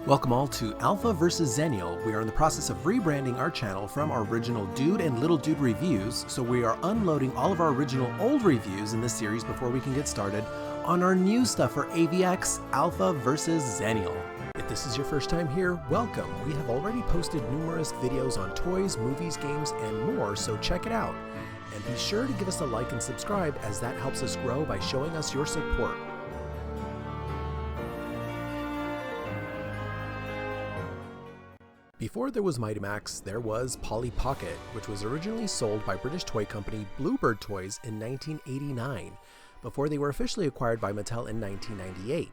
Welcome all to Alpha vs. Xennial. We are in the process of rebranding our channel from our original Dude and Little Dude reviews, so we are unloading all of our original old reviews in this series before we can get started on our new stuff for AVX, Alpha vs. Xennial. If this is your first time here, welcome. We have already posted numerous videos on toys, movies, games, and more, so check it out. And be sure to give us a like and subscribe, as that helps us grow by showing us your support. Before there was Mighty Max, there was Polly Pocket, which was originally sold by British toy company Bluebird Toys in 1989, before they were officially acquired by Mattel in 1998.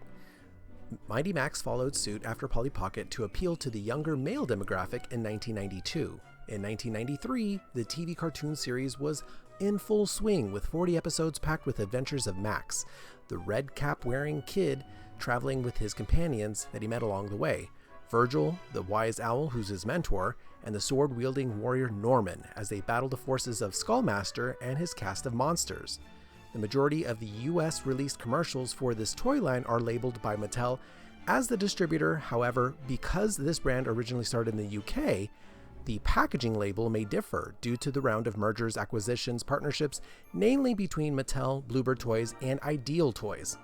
Mighty Max followed suit after Polly Pocket to appeal to the younger male demographic in 1992. In 1993, the TV cartoon series was in full swing, with 40 episodes packed with adventures of Max, the red cap-wearing kid traveling with his companions that he met along the way. Virgil, the wise owl who's his mentor, and the sword-wielding warrior Norman as they battle the forces of Skullmaster and his cast of monsters. The majority of the US released commercials for this toy line are labeled by Mattel as the distributor. However, because this brand originally started in the UK, the packaging label may differ due to the round of mergers, acquisitions, partnerships, namely between Mattel, Bluebird Toys, and Ideal Toys.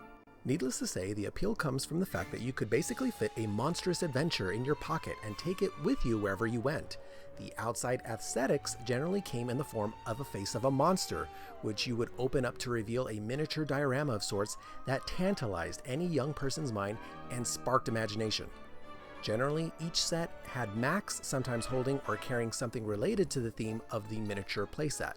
Needless to say, the appeal comes from the fact that you could basically fit a monstrous adventure in your pocket and take it with you wherever you went. The outside aesthetics generally came in the form of a face of a monster, which you would open up to reveal a miniature diorama of sorts that tantalized any young person's mind and sparked imagination. Generally, each set had Max sometimes holding or carrying something related to the theme of the miniature playset.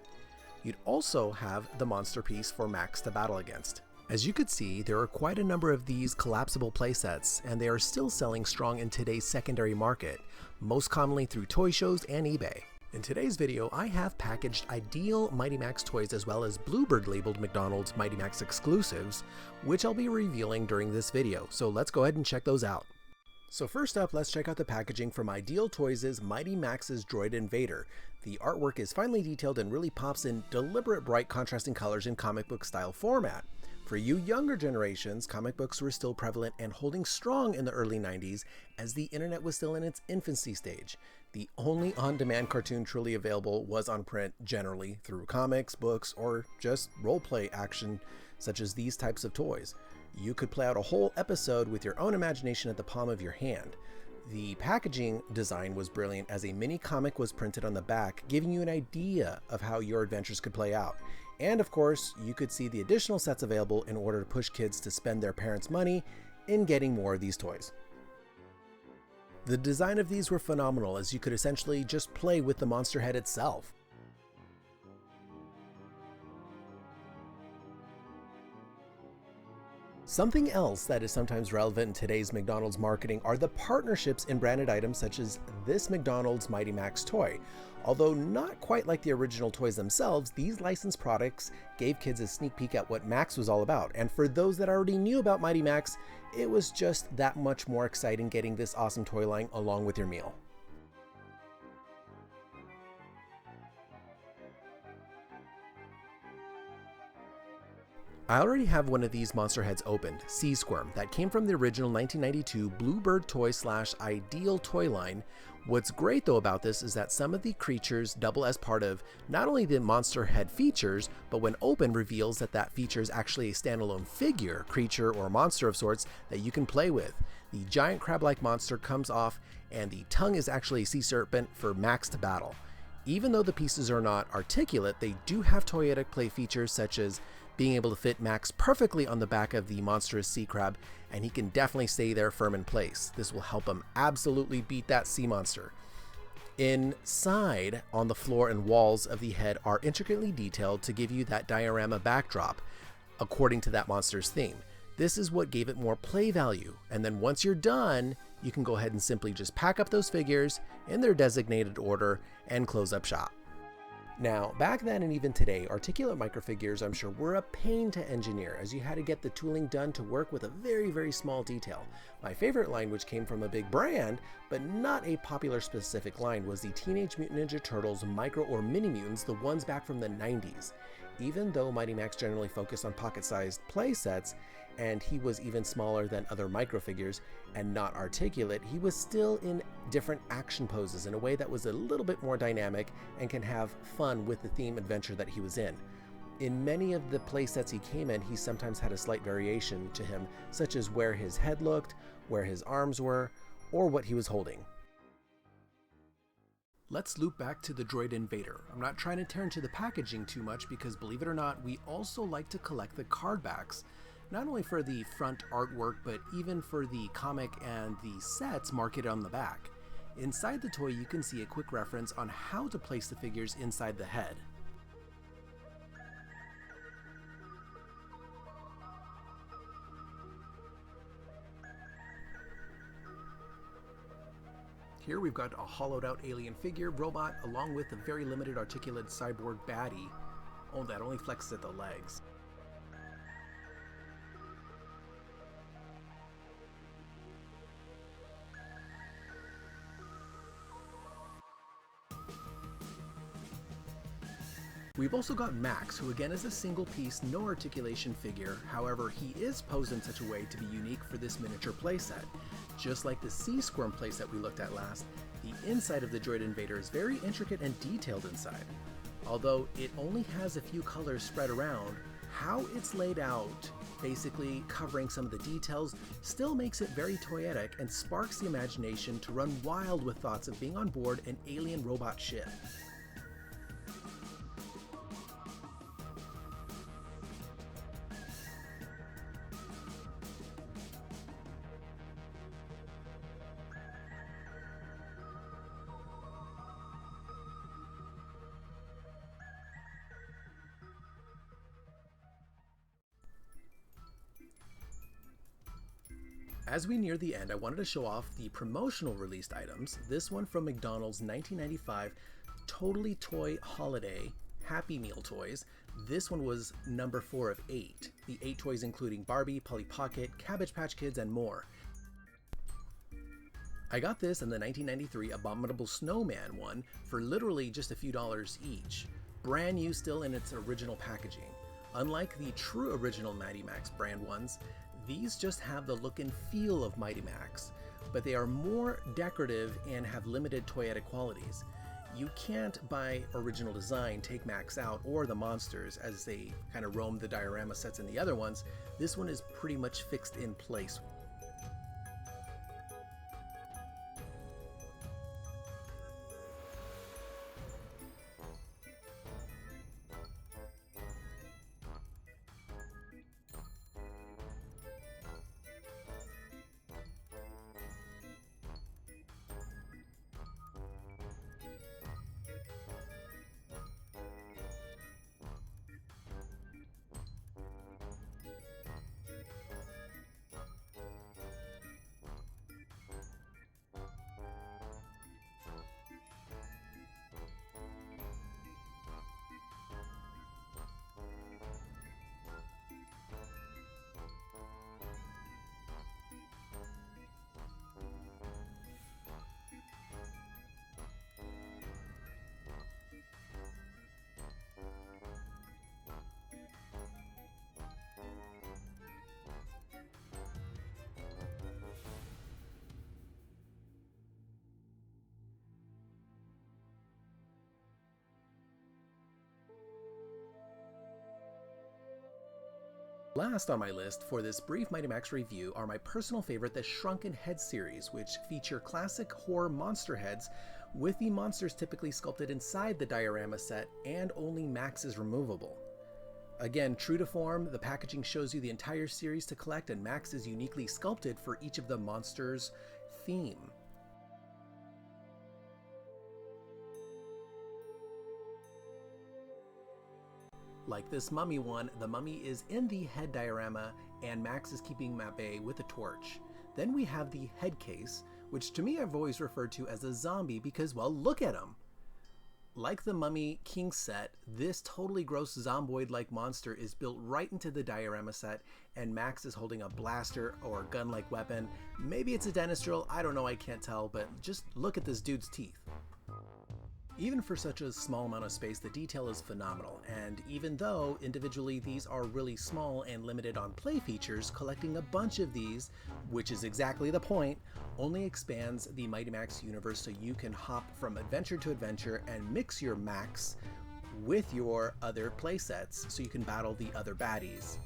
You'd also have the monster piece for Max to battle against. As you could see, there are quite a number of these collapsible playsets, and they are still selling strong in today's secondary market, most commonly through toy shows and eBay. In today's video, I have packaged Ideal Mighty Max toys as well as Bluebird labeled McDonald's Mighty Max exclusives, which I'll be revealing during this video, so let's go ahead and check those out. So first up, let's check out the packaging from Ideal Toys' Mighty Max's Droid Invader. The artwork is finely detailed and really pops in deliberate bright contrasting colors in comic book style format. For you younger generations, comic books were still prevalent and holding strong in the early 90s as the internet was still in its infancy stage. The only on-demand cartoon truly available was on print, generally through comics, books, or just role-play action such as these types of toys. You could play out a whole episode with your own imagination at the palm of your hand. The packaging design was brilliant, as a mini comic was printed on the back, giving you an idea of how your adventures could play out. And of course, you could see the additional sets available in order to push kids to spend their parents' money in getting more of these toys. The design of these were phenomenal, as you could essentially just play with the monster head itself. Something else that is sometimes relevant in today's McDonald's marketing are the partnerships in branded items such as this McDonald's Mighty Max toy. Although not quite like the original toys themselves, these licensed products gave kids a sneak peek at what Max was all about. And for those that already knew about Mighty Max, it was just that much more exciting getting this awesome toy line along with your meal. I already have one of these monster heads opened, Sea Squirm, that came from the original 1992 Bluebird Toy / Ideal toy line. What's great though about this is that some of the creatures double as part of not only the monster head features, but when open reveals that that feature is actually a standalone figure, creature, or monster of sorts that you can play with. The giant crab-like monster comes off, and the tongue is actually a sea serpent for Max to battle. Even though the pieces are not articulate, they do have toyetic play features such as being able to fit Max perfectly on the back of the monstrous sea crab, and he can definitely stay there firm in place. This will help him absolutely beat that sea monster. Inside, on the floor and walls of the head are intricately detailed to give you that diorama backdrop according to that monster's theme. This is what gave it more play value, and then once you're done, you can go ahead and simply just pack up those figures in their designated order and close up shop. Now, back then and even today, articulate microfigures, I'm sure, were a pain to engineer, as you had to get the tooling done to work with a very, very small detail. My favorite line, which came from a big brand, but not a popular specific line, was the Teenage Mutant Ninja Turtles Micro or Mini Mutants, the ones back from the 90s. Even though Mighty Max generally focused on pocket-sized play sets, and he was even smaller than other microfigures and not articulate, he was still in different action poses in a way that was a little bit more dynamic and can have fun with the theme adventure that he was in. In many of the play sets he came in, he sometimes had a slight variation to him, such as where his head looked, where his arms were, or what he was holding. Let's loop back to the Droid Invader. I'm not trying to turn to the packaging too much because, believe it or not, we also like to collect the card backs, not only for the front artwork, but even for the comic and the sets marketed on the back. Inside the toy, you can see a quick reference on how to place the figures inside the head. Here we've got a hollowed out alien figure robot along with a very limited articulated cyborg baddie. Oh, that only flexes at the legs. We've also got Max, who again is a single piece, no articulation figure. However, he is posed in such a way to be unique for this miniature playset. Just like the Sea Squirm playset we looked at last, the inside of the Droid Invader is very intricate and detailed inside. Although it only has a few colors spread around, how it's laid out, basically covering some of the details, still makes it very toyetic and sparks the imagination to run wild with thoughts of being on board an alien robot ship. As we near the end, I wanted to show off the promotional released items. This one from McDonald's 1995 Totally Toy Holiday Happy Meal toys. This one was number 4 of 8. The 8 toys including Barbie, Polly Pocket, Cabbage Patch Kids, and more. I got this in the 1993 Abominable Snowman one for literally just a few dollars each. Brand new still in its original packaging. Unlike the true original Mighty Max brand ones, these just have the look and feel of Mighty Max, but they are more decorative and have limited toyetic qualities. You can't, by original design, take Max out or the monsters as they kind of roam the diorama sets in the other ones. This one is pretty much fixed in place. Last on my list for this brief Mighty Max review are my personal favorite, the Shrunken Head series, which feature classic horror monster heads with the monsters typically sculpted inside the diorama set and only Max is removable. Again, true to form, the packaging shows you the entire series to collect and Max is uniquely sculpted for each of the monsters' theme. Like this mummy one, the mummy is in the head diorama and Max is keeping him at bay with a torch. Then we have the head case, which to me I've always referred to as a zombie because, well, look at him! Like the Mummy King set, this totally gross zomboid-like monster is built right into the diorama set and Max is holding a blaster or gun-like weapon. Maybe it's a dentist drill, I don't know, I can't tell, but just look at this dude's teeth. Even for such a small amount of space, the detail is phenomenal, and even though individually these are really small and limited on play features, collecting a bunch of these, which is exactly the point, only expands the Mighty Max universe so you can hop from adventure to adventure and mix your Max with your other playsets so you can battle the other baddies.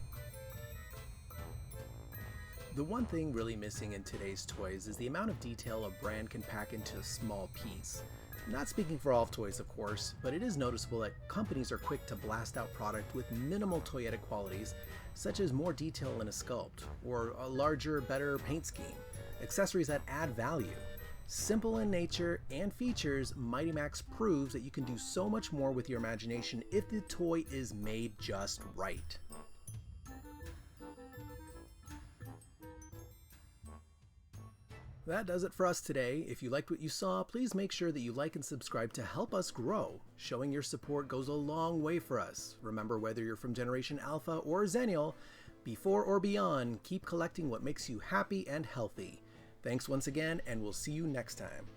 The one thing really missing in today's toys is the amount of detail a brand can pack into a small piece. Not speaking for all toys, of course, but it is noticeable that companies are quick to blast out product with minimal toyetic qualities, such as more detail in a sculpt, or a larger, better paint scheme, accessories that add value. Simple in nature and features, Mighty Max proves that you can do so much more with your imagination if the toy is made just right. That does it for us today. If you liked what you saw, please make sure that you like and subscribe to help us grow. Showing your support goes a long way for us. Remember, whether you're from Generation Alpha or Xennial, before or beyond, keep collecting what makes you happy and healthy. Thanks once again, and we'll see you next time.